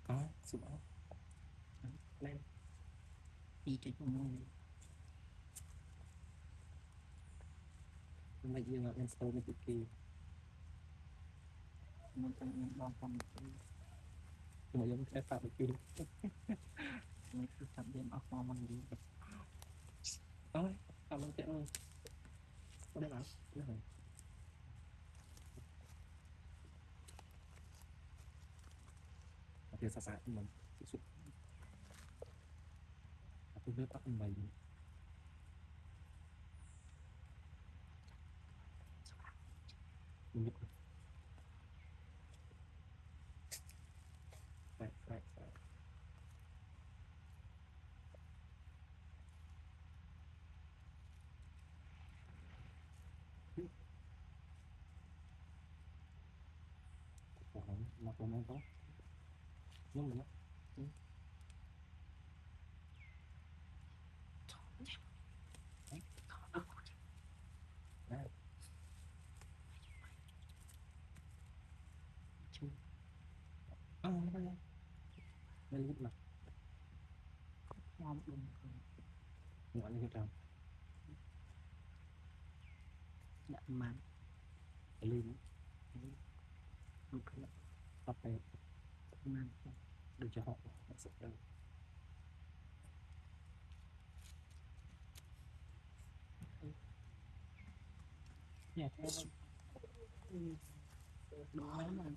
có sụp lên đi trên mông mà dương là em sâu với kỳ nó phải bao phần mà giống cái phạm kỳ mình cứ tập đêm ốc mò mình đi ôi cảm ơn tiện ơi có đây mà thì xa xa mình sụp tôi biết tóc mày mình phải mà tôi mang có nhưng mà đây lúc nào ngon đúng ngon như thế nào đã mang lên ok tập này mang được cho họ sẽ đâu nhà theo đúng lắm